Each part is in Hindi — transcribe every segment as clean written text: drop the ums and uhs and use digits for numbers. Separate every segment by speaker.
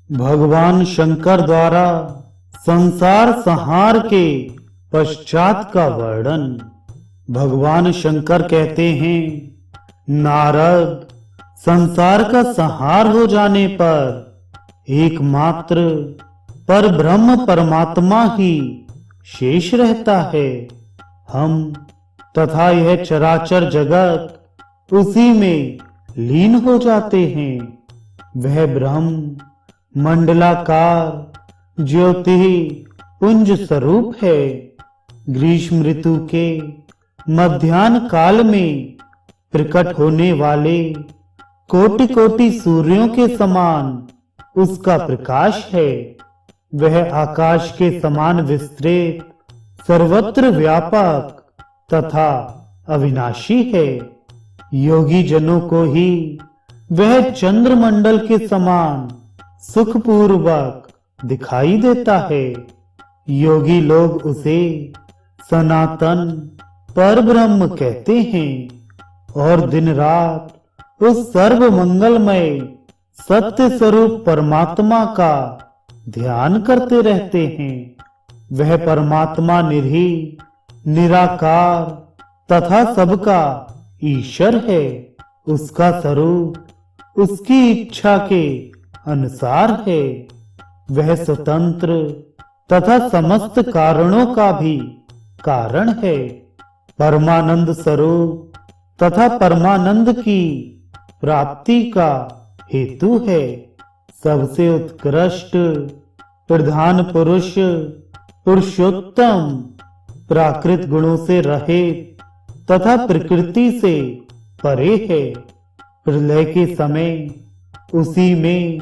Speaker 1: भगवान शंकर द्वारा संसार संहार के पश्चात का वर्णन। भगवान शंकर कहते हैं, नारद, संसार का संहार हो जाने पर एकमात्र पर ब्रह्म परमात्मा ही शेष रहता है। हम तथा यह चराचर जगत उसी में लीन हो जाते हैं। वह ब्रह्म मंडलाकार ज्योति पुंज स्वरूप है। ग्रीष्म ऋतु के मध्याह्न काल में प्रकट होने वाले कोटि कोटि सूर्यों के समान उसका प्रकाश है। वह आकाश के समान विस्तृत, सर्वत्र व्यापक तथा अविनाशी है। योगी जनों को ही वह चंद्रमंडल के समान सुखपूर्वक दिखाई देता है। योगी लोग उसे सनातन परब्रह्म कहते हैं और दिन रात उस सर्व मंगलमय सत्य स्वरूप परमात्मा का ध्यान करते रहते हैं। वह परमात्मा निरी, निराकार तथा सबका ईश्वर है। उसका स्वरूप उसकी इच्छा के अनुसार है। वह स्वतंत्र तथा समस्त कारणों का भी कारण है। परमानंद स्वरूप तथा परमानंद की प्राप्ति का हेतु है। सबसे उत्कृष्ट प्रधान पुरुष, पुरुषोत्तम, प्राकृत गुणों से रहित तथा प्रकृति से परे है। प्रलय के समय उसी में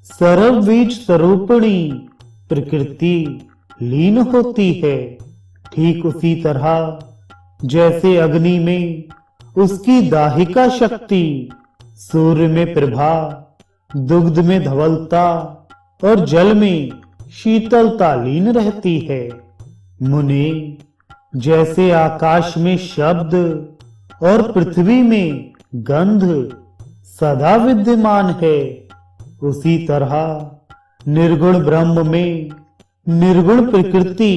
Speaker 1: सर्वबीज स्वरूपिणी प्रकृति लीन होती है। ठीक उसी तरह जैसे अग्नि में उसकी दाहिका शक्ति, सूर्य में प्रभा, दुग्ध में धवलता और जल में शीतलता लीन रहती है। मुने, जैसे आकाश में शब्द और पृथ्वी में गंध सदा विद्यमान है, उसी तरह निर्गुण ब्रह्म में निर्गुण प्रकृति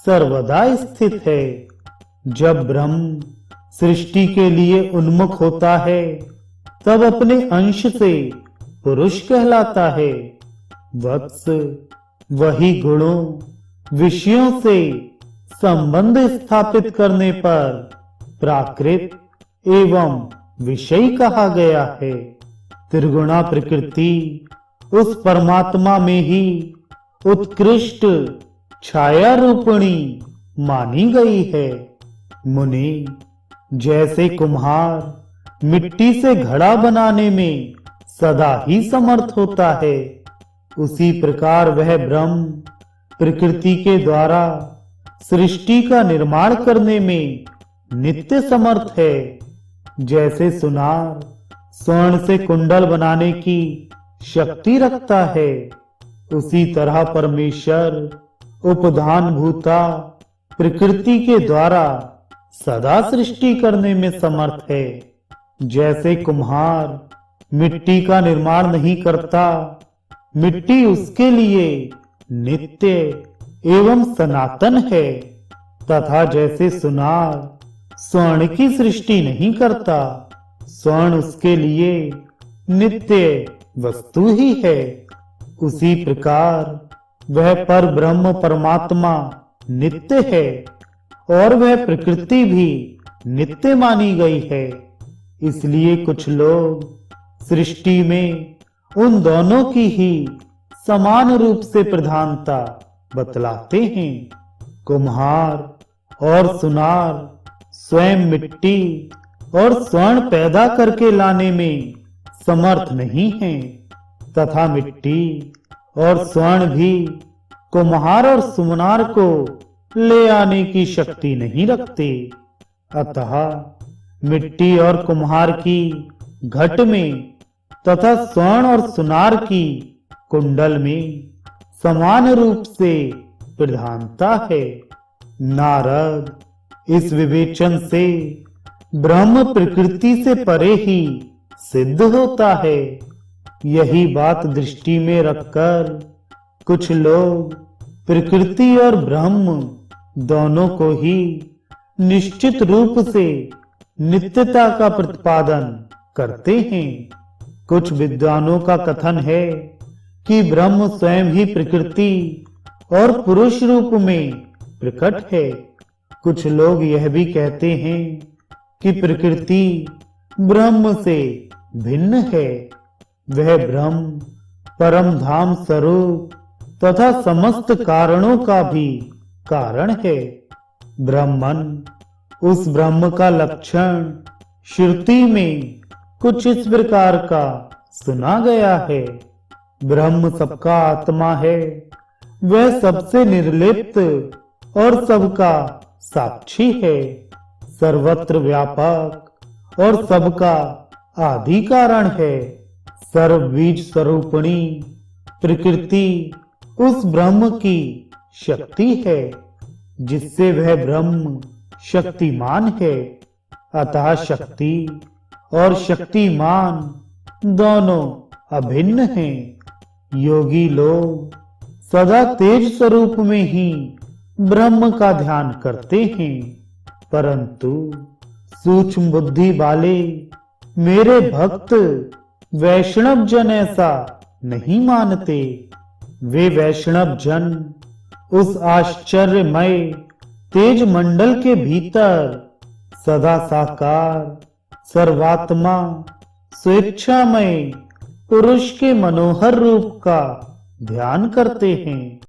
Speaker 1: सर्वदा स्थित है। जब ब्रह्म सृष्टि के लिए उन्मुख होता है, तब अपने अंश से पुरुष कहलाता है। वत्स, वही गुणों विषयों से संबंध स्थापित करने पर प्राकृत एवं विषय कहा गया है। त्रिगुणा प्रकृति उस परमात्मा में ही उत्कृष्ट छाया रूपिणी मानी गई है। मुनि, जैसे कुम्हार मिट्टी से घड़ा बनाने में सदा ही समर्थ होता है, उसी प्रकार वह ब्रह्म प्रकृति के द्वारा सृष्टि का निर्माण करने में नित्य समर्थ है। जैसे सुनार स्वर्ण से कुंडल बनाने की शक्ति रखता है, उसी तरह परमेश्वर उपधान भूता प्रकृति के द्वारा सदा सृष्टि करने में समर्थ है। जैसे कुम्हार मिट्टी का निर्माण नहीं करता, मिट्टी उसके लिए नित्य एवं सनातन है, तथा जैसे सुनार स्वर्ण की सृष्टि नहीं करता, स्वर्ण उसके लिए नित्य वस्तु ही है, उसी प्रकार वह पर ब्रह्म परमात्मा नित्य है और वह प्रकृति भी नित्य मानी गई है। इसलिए कुछ लोग सृष्टि में उन दोनों की ही समान रूप से प्रधानता बतलाते हैं। कुम्हार और सुनार स्वयं मिट्टी और स्वर्ण पैदा करके लाने में समर्थ नहीं हैं, तथा मिट्टी और स्वर्ण भी कुम्हार और सुनार को ले आने की शक्ति नहीं रखते। अतः मिट्टी और कुम्हार की घट में तथा स्वर्ण और सुनार की कुंडल में समान रूप से प्रधानता है। नारद, इस विवेचन से ब्रह्म प्रकृति से परे ही सिद्ध होता है। यही बात दृष्टि में रखकर कुछ लोग प्रकृति और ब्रह्म दोनों को ही निश्चित रूप से नित्यता का प्रतिपादन करते हैं। कुछ विद्वानों का कथन है कि ब्रह्म स्वयं ही प्रकृति और पुरुष रूप में प्रकट है। कुछ लोग यह भी कहते हैं कि प्रकृति ब्रह्म से भिन्न है। वह ब्रह्म परम धाम स्वरूप तथा समस्त कारणों का भी कारण है। ब्रह्मन उस ब्रह्म का लक्षण श्रुति में कुछ इस प्रकार का सुना गया है। ब्रह्म सबका आत्मा है, वह सबसे निर्लिप्त और सबका साक्षी है, सर्वत्र व्यापक और सबका आदि कारण है। सर्व बीज स्वरूपिणी प्रकृति उस ब्रह्म की शक्ति है, जिससे वह ब्रह्म शक्तिमान है। अतः शक्ति और शक्तिमान दोनों अभिन्न हैं। योगी लोग सदा तेज स्वरूप में ही ब्रह्म का ध्यान करते हैं, परंतु सूक्ष्म बुद्धि वाले मेरे भक्त वैष्णव जन ऐसा नहीं मानते। वे वैष्णव जन उस आश्चर्यमय तेज मंडल के भीतर सदा साकार सर्वात्मा स्वेच्छामय पुरुष के मनोहर रूप का ध्यान करते हैं।